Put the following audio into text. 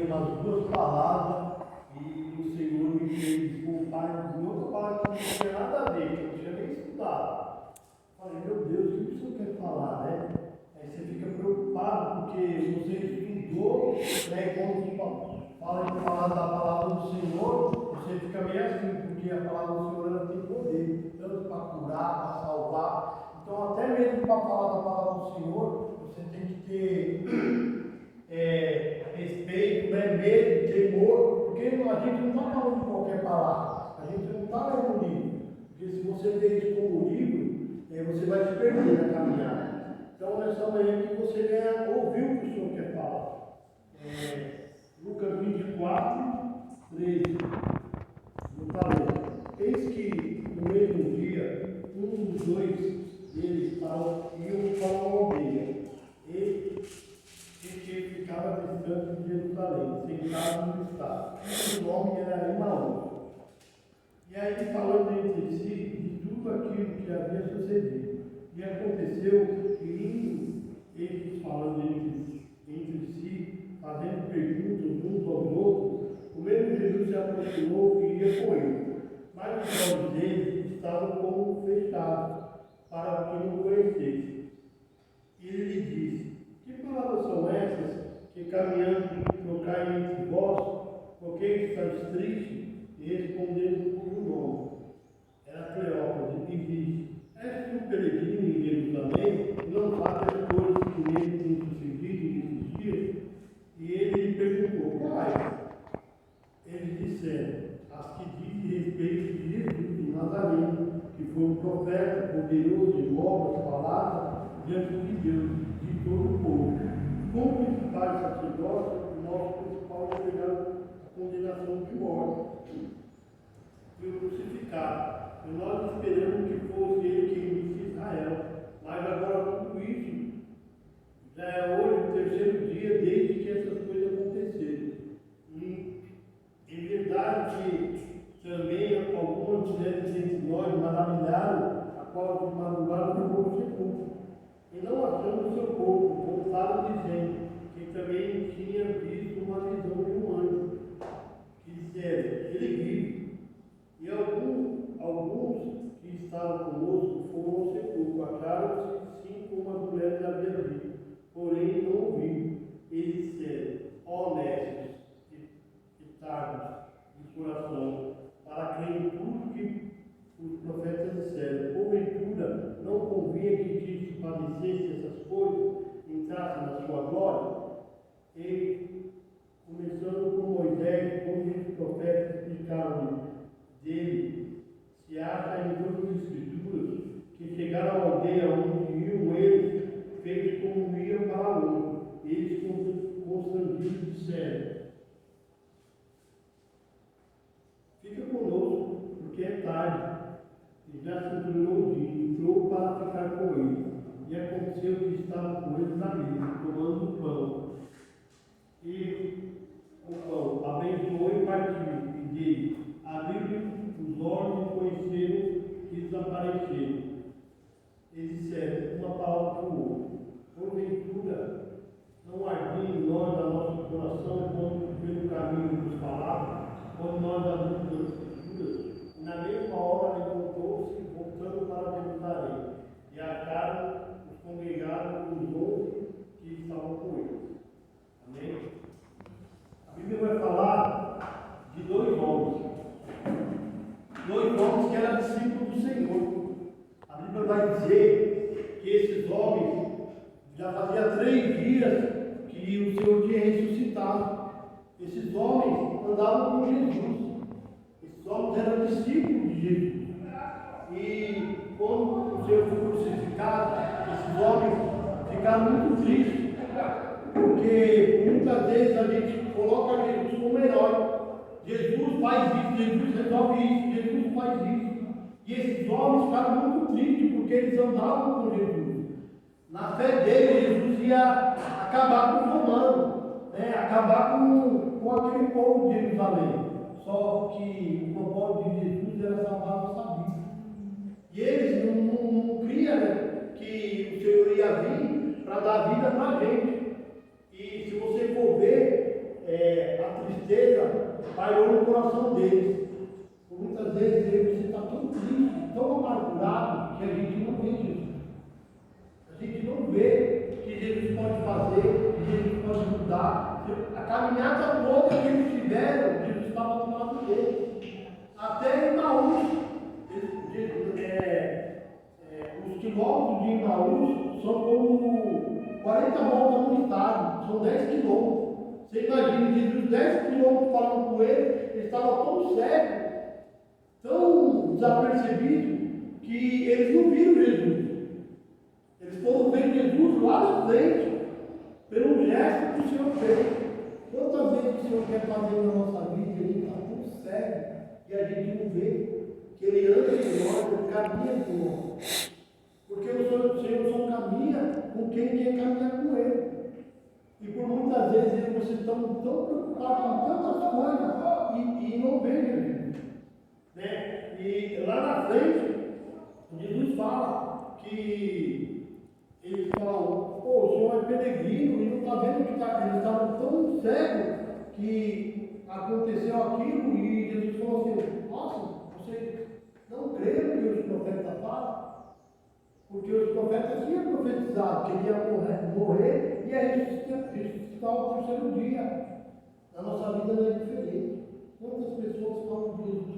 umas duas palavras e o Senhor me fez voltar em outra palavra que não tinha nada a ver, que eu não tinha nem estudado. Falei, meu Deus, o que o Senhor quer falar, né? Aí você fica preocupado porque você estudou, né? Quando fala de falar da palavra do Senhor, você fica meio assim, porque a palavra do Senhor ela tem poder, tanto para curar, para salvar. Então, até mesmo para falar da palavra do Senhor, você tem que ter respeito, né? Medo, temor, porque a gente não está falando de qualquer palavra, a gente não está lendo um livro. Porque se você vê isso como livro, você vai se perder na caminhada. Então, nessa manhã que você venha ouvir o que o Senhor quer falar. Lucas 24, 13. Eu falei, eis que no mesmo dia, um dos dois deles iam para uma aldeia. E que ficava distante de Jerusalém, sentado no estado. O nome era Emaús. E aí, falando entre si de tudo aquilo que havia sucedido. E aconteceu que, indo eles falando entre si, fazendo perguntas uns aos outros, o mesmo Jesus se aproximou e ia com ele. Mas os olhos deles estavam como fechados, para que não conhecessem. E ele lhe disse, que palavras são essas que caminhando trocai entre vós, porque estáis tristes? E respondendo por um nome. Era Cleópatra, e disse, és tu peregrino em Jerusalém, e não sabes as coisas que nele têm sucedido nesses dias? E ele lhe perguntou, quais? Eles disseram, as que dizem respeito de Jesus de Nazareno, que foi um profeta poderoso em obras, palavras, diante de Deus, de todo o povo. Como principais sacerdotes, o nosso principal chegaram à condenação de morte. E o crucificado. E nós esperamos que fosse ele que remisse Israel. Mas agora tudo isso já é hoje o terceiro dia desde que essas coisas aconteceram. E em verdade que também algumas mulheres entre nós maravilharam, a qual de madrugada no corpo sepulcro. E não achando o seu corpo, voltaram dizendo que também tinha visto uma visão de um anjo. Que disseram, ele vive. E alguns que estavam conosco foram ao sepulcro, acharam-se sim como as mulheres haviam dito, porém não ouviram. Eles disseram, ó mestres e tardos de coração, para crer em tudo que os profetas disseram. Porventura, não convinha que Cristo padecesse essas coisas, entrasse na sua glória? E, começando por Moisés, todos os profetas explicaram dele, se acha em todas as escrituras que chegaram à aldeia onde iam eles, fez como iam para longe. Eles constrangidos disseram, fica conosco, porque é tarde. E já se inclinou o dia, entrou para ficar com ele. E aconteceu que estava com eles na mesa, tomando o pão. E o pão abençoou e partiu, e dele. Abriu-lhe os olhos e conheceram que desapareceram. Eles disseram uma palavra para o outro. Porventura, não ardia em nós a nosso coração quando pelo caminho nos falava, quando nós abrimos as escrituras, e na mesma hora levantou-se, voltando para Jerusalém, e acharam os congregados os 11 que estavam com ele. Amém? A Bíblia vai falar de dois homens que eram discípulos do Senhor. A Bíblia vai dizer que esses homens já fazia 3 dias que o Senhor tinha ressuscitado. Esses homens andavam com Jesus. Esses homens eram discípulos de Jesus. E quando o Senhor foi crucificado, esses homens ficaram muito tristes. Porque muitas vezes a gente coloca Jesus como herói. Jesus faz isso, Jesus resolve isso, Jesus faz isso. E esses homens ficaram muito tristes porque eles andavam com Jesus. Na fé deles, Jesus ia acabar com os romanos, né? Acabar com aquele povo de Jerusalém. Só que o propósito de Jesus era salvar a nossa vida. E eles não criam, né, que o Senhor ia vir para dar vida para a gente. E se você for ver, tristeza pairou no coração deles. Por muitas vezes você está tão triste, tão amargurado, que a gente não vê Jesus. A gente não vê que Jesus pode fazer, que Jesus pode mudar. A caminhada toda que eles tiveram, Jesus estava do lado deles. Até Emaús, os quilômetros de Emaús são como 40 voltas no estado, são 10 quilômetros. Você imagina, Jesus 10 quilômetros falando com ele estava tão cego, tão desapercebido, que eles não viram Jesus. Eles foram ver Jesus lá na frente, pelo gesto que o Senhor fez. Quantas vezes o Senhor quer fazer na nossa vida e ele está tão cego e a gente não vê que ele anda em nós, ele caminha com nós. Porque o Senhor só caminha com quem quer caminhar com ele. E por muitas vezes você está tão preocupado com tantas coisas e não vê Jesus. Né? E lá na frente, Jesus fala que eles falam, pô, o Senhor é peregrino e não está vendo que eles estavam tão cegos que aconteceu aquilo e Jesus falou assim, nossa, vocês não creram que os profetas falam? Porque os profetas tinham profetizado que ele ia morrer e ia ressuscitar ao terceiro dia. A nossa vida não é diferente. Quantas pessoas falam de Jesus